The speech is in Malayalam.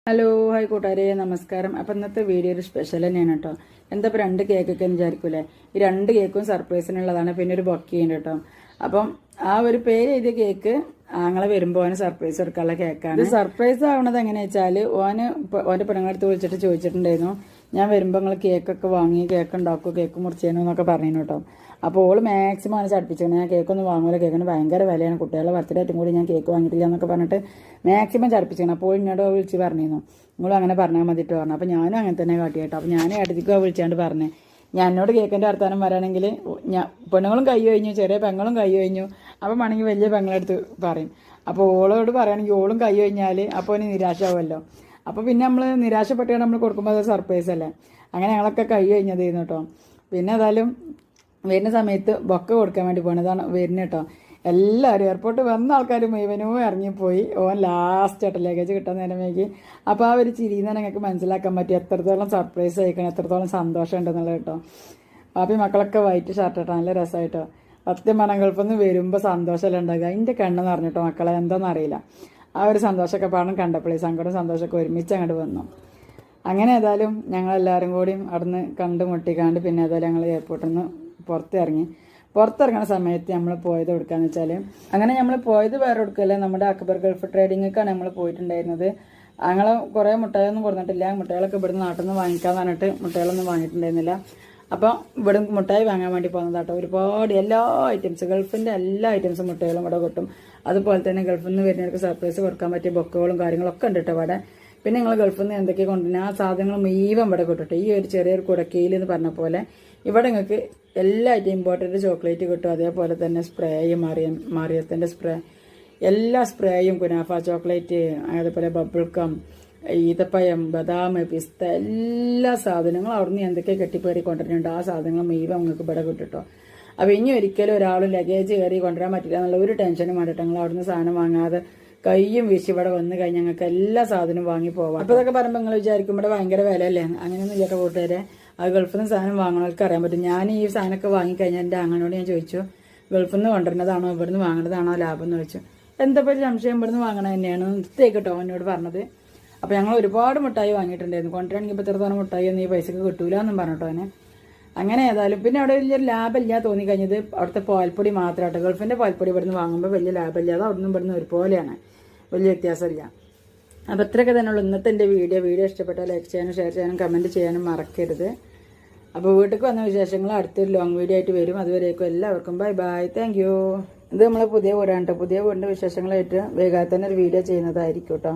ഹലോ ഹായ് കൂട്ടുകാരെ നമസ്കാരം. അപ്പം ഇന്നത്തെ വീഡിയോ ഒരു സ്പെഷ്യൽ തന്നെയാണ് കേട്ടോ. എന്താ ഇപ്പോൾ 2 കേക്കൊക്കെ വിചാരിക്കൂലേ? ഈ 2 കേക്കും സർപ്രൈസിനുള്ളതാണ്. പിന്നെ ഒരു ബൊക്കെയുണ്ട് കേട്ടോ. അപ്പം ആ ഒരു പേര് എഴുതിയ കേക്ക് ആങ്ങളെ വരുമ്പോൾ ഓന് സർപ്രൈസ് എടുക്കാനുള്ള കേക്കാണ്. ഇത് സർപ്രൈസ് ആവണത് എങ്ങനെയാ വെച്ചാൽ ഓൻ്റെ പെണ്ണുങ്ങളടുത്ത് വിളിച്ചിട്ട് ചോദിച്ചിട്ടുണ്ടായിരുന്നു, ഞാൻ വരുമ്പോൾ നിങ്ങൾ കേക്കൊക്കെ വാങ്ങി കേക്ക് ഉണ്ടാക്കും, കേക്ക് മുറിച്ചേനു എന്നൊക്കെ പറഞ്ഞു കേട്ടോ. അപ്പോൾ ഓള് മാക്സിമം അവനെ ചടിപ്പിച്ചാണ്, ഞാൻ കേക്കൊന്നും വാങ്ങൂല, കേക്കിന് ഭയങ്കര വിലയാണ്, കുട്ടികളുടെ ബർത്ത്ഡേ ആയിട്ടും കൂടി ഞാൻ കേക്ക് വാങ്ങിയിട്ടില്ല എന്നൊക്കെ പറഞ്ഞിട്ട് മാക്സിമം ചടിപ്പിച്ചാണ്. അപ്പോൾ എന്നോട് വിളിച്ച് പറഞ്ഞിരുന്നു, നിങ്ങളും അങ്ങനെ പറഞ്ഞാൽ മതിയിട്ട് പറഞ്ഞു. അപ്പോൾ ഞാനും അങ്ങനെ തന്നെ കാട്ടി കേട്ടോ. അപ്പോൾ ഞാൻ അടുത്തേക്ക് വിളിച്ചാണ്ട് പറഞ്ഞേ, ഞാൻ എന്നോട് കേക്കിൻ്റെ വർത്താനം വരാണെങ്കിൽ പെണ്ണുങ്ങളും കൈ കഴിഞ്ഞു, ചെറിയ പെങ്ങളും കൈ കഴിഞ്ഞു, അപ്പം വേണമെങ്കിൽ വലിയ പെങ്ങളെടുത്ത് പറയും. അപ്പോൾ ഓളോട് പറയുകയാണെങ്കിൽ ഓളും കൈ കഴിഞ്ഞാൽ അപ്പോൾ ഇനി നിരാശാവുമല്ലോ. അപ്പോൾ പിന്നെ നമ്മൾ നിരാശപ്പെട്ടാണ് നമ്മൾ കൊടുക്കുമ്പോൾ അത് സർപ്രൈസ് അല്ലേ. അങ്ങനെ ഞങ്ങളൊക്കെ കൈ കഴിഞ്ഞതായിരുന്നു കേട്ടോ. പിന്നെ ഏതായാലും വരുന്ന സമയത്ത് ബൊക്കെ കൊടുക്കാൻ വേണ്ടി പോകണതാണ് വരുന്നത് കേട്ടോ. എല്ലാവരും എയർപോർട്ട് വന്ന ആൾക്കാർ മുഴുവനും ഇറങ്ങിപ്പോയി. ഓൻ ലാസ്റ്റ് ആയിട്ട് ലഗേജ് കിട്ടാൻ നേരമേക്ക്. അപ്പോൾ ആ ഒരു ചിരിയിൽ നിന്ന് ഞങ്ങൾക്ക് മനസ്സിലാക്കാൻ പറ്റി എത്രത്തോളം സർപ്രൈസ് ആയിക്കണം, എത്രത്തോളം സന്തോഷം ഉണ്ടെന്നുള്ളത് കേട്ടോ. അപ്പോൾ ഈ മക്കളൊക്കെ വൈറ്റ് ഷർട്ട് കേട്ടോ, നല്ല രസമായിട്ടോ. സത്യം പറഞ്ഞാൽ ഗൾഫിൽ നിന്ന് വരുമ്പോൾ സന്തോഷമല്ല ഉണ്ടാകുക. അതിൻ്റെ കണ്ണെന്ന് പറഞ്ഞിട്ടോ മക്കളെ എന്താണെന്ന് അറിയില്ല. ആ ഒരു സന്തോഷമൊക്കെ പാടും കണ്ടപ്പോഴേ സങ്കടം സന്തോഷമൊക്കെ ഒരുമിച്ച് അങ്ങോട്ട് വന്നു. അങ്ങനെ ഏതായാലും ഞങ്ങളെല്ലാവരും കൂടിയും അവിടുന്ന് കണ്ടുമുട്ടിക്കാണ്ട് പിന്നെ ഏതായാലും ഞങ്ങൾ എയർപോർട്ടിൽ നിന്ന് പുറത്തിറങ്ങുന്ന സമയത്ത് നമ്മൾ പോയത് എടുക്കാന്ന് വെച്ചാൽ, അങ്ങനെ നമ്മൾ പോയത് വേറെ എടുക്കല്ലേ, നമ്മുടെ അക്ബർ ഗൾഫ് ട്രേഡിങ്ങൊക്കെയാണ് നമ്മൾ പോയിട്ടുണ്ടായിരുന്നത്. ഞങ്ങൾ കുറേ മുട്ടായൊന്നും കൊടുത്തിട്ടില്ല. മുട്ടകളൊക്കെ ഇവിടുന്ന് നാട്ടിൽ നിന്ന് വാങ്ങിക്കാൻ പറഞ്ഞിട്ട് മുട്ടകളൊന്നും വാങ്ങിയിട്ടുണ്ടായിരുന്നില്ല. അപ്പം ഇവിടെ മുട്ടായി വാങ്ങാൻ വേണ്ടി പോകുന്നതാട്ടോ. ഒരുപാട് എല്ലാ ഐറ്റംസ്, ഗൾഫിൻ്റെ എല്ലാ ഐറ്റംസും മുട്ടകളും ഇവിടെ കിട്ടും. അതുപോലെ തന്നെ ഗൾഫിൽ നിന്ന് വരുന്നവർക്ക് സർപ്രൈസ് കൊടുക്കാൻ പറ്റിയ ബൊക്കകളും കാര്യങ്ങളൊക്കെ ഉണ്ട് കേട്ടോ ഇവിടെ. പിന്നെ നിങ്ങൾ ഗൾഫിൽ നിന്ന് എന്തൊക്കെ കൊണ്ടുവരുന്നത് ആ സാധനങ്ങൾ മുഴുവൻ ഇവിടെ കിട്ടും. ഈ ഒരു ചെറിയൊരു കുടക്കയിൽ എന്ന് പറഞ്ഞ പോലെ ഇവിടെ നിങ്ങൾക്ക് എല്ലാ ഐറ്റം ഇമ്പോർട്ടൻ്റ് ചോക്ലേറ്റ് കിട്ടും. അതേപോലെ തന്നെ സ്പ്രേയും മറിയത്തിൻ്റെ സ്പ്രേ, എല്ലാ സ്പ്രേയും, കുനാഫ ചോക്ലേറ്റ്, അതേപോലെ ബബിൾക്കം, ഈത്തപ്പഴം, ബദാം, പിസ്ത, എല്ലാ സാധനങ്ങളും അവിടുന്ന് എന്തൊക്കെ കെട്ടിപ്പേറി കൊണ്ടുവരുന്നുണ്ട് ആ സാധനങ്ങൾ മുഴുവൻ നിങ്ങൾക്ക് ഇവിടെ കിട്ടും കേട്ടോ. അപ്പോൾ ഇനി ഒരിക്കലും ഒരാൾ ലഗേജ് കയറി കൊണ്ടുവരാൻ പറ്റില്ല എന്നുള്ള ഒരു ടെൻഷനും വേണ്ടിയിട്ട് ഞങ്ങൾ അവിടുന്ന് സാധനം വാങ്ങാതെ കയ്യും വീശി ഇവിടെ വന്ന് കഴിഞ്ഞാൽ ഞങ്ങൾക്ക് എല്ലാ സാധനവും വാങ്ങി പോവാം. അപ്പോൾ ഇതൊക്കെ പറയുമ്പോൾ നിങ്ങൾ വിചാരിക്കും ഇവിടെ ഭയങ്കര വിലയല്ലേ, അങ്ങനെയൊന്നും ഇല്ലാത്ത കൂട്ടുകാരെ. അത് ഗൾഫിൽ നിന്ന് സാധനം വാങ്ങണവർക്ക് അറിയാൻ പറ്റും. ഞാൻ ഈ സാധനമൊക്കെ വാങ്ങിക്കഴിഞ്ഞാൽ എൻ്റെ അങ്ങനോട് ഞാൻ ചോദിച്ചു, ഗൾഫിൽ നിന്ന് കൊണ്ടുവരുന്നതാണോ ഇവിടുന്ന് വാങ്ങുന്നതാണോ ലാഭം എന്ന് ചോദിച്ചു. എന്താ ഒരു സംശയം, ഇവിടുന്ന് വാങ്ങണത് തന്നെയാണ് നിർത്തേക്കിട്ടോ എന്നോട് പറഞ്ഞത്. അപ്പോൾ ഞങ്ങൾ ഒരുപാട് മിഠായി വാങ്ങിയിട്ടുണ്ടായിരുന്നു. കൊണ്ടുവരാണെങ്കിൽ ഇപ്പോൾ ഇത്രത്തോളം മിഠായി ഒന്നും ഈ പൈസക്ക് കിട്ടൂല എന്നും പറഞ്ഞിട്ടോ അവനെ. അങ്ങനെ ഏതായാലും പിന്നെ അവിടെ വലിയൊരു ലാഭമില്ല തോന്നിക്കഴിഞ്ഞത് അവിടുത്തെ പാൽപ്പൊടി മാത്രമായിട്ട്. ഗൾഫിൻ്റെ പാൽപ്പൊടി ഇവിടുന്ന് വാങ്ങുമ്പോൾ വലിയ ലാഭമില്ലാതെ അവിടുന്ന് ഇവിടുന്ന് ഒരുപോലെയാണ്, വലിയ വ്യത്യാസമില്ല. അപ്പോൾ ഇത്രയൊക്കെ തന്നെയുള്ളൂ ഇന്നത്തെ എൻ്റെ വീഡിയോ ഇഷ്ടപ്പെട്ടാൽ ലൈക്ക് ചെയ്യാനും ഷെയർ ചെയ്യാനും കമൻറ്റ് ചെയ്യാനും മറക്കരുത്. അപ്പോൾ വീട്ടിലേക്ക് വന്ന വിശേഷങ്ങൾ അടുത്തൊരു ലോങ് വീഡിയോ ആയിട്ട് വരും. അതുവരേക്കും എല്ലാവർക്കും ബൈ ബൈ, താങ്ക് യു. ഇത് നമ്മളെ പുതിയ വീടാണ് കേട്ടോ. പുതിയ വീടിൻ്റെ വിശേഷങ്ങളായിട്ട് വേഗം തന്നെ ഒരു വീഡിയോ ചെയ്യുന്നതായിരിക്കും കേട്ടോ.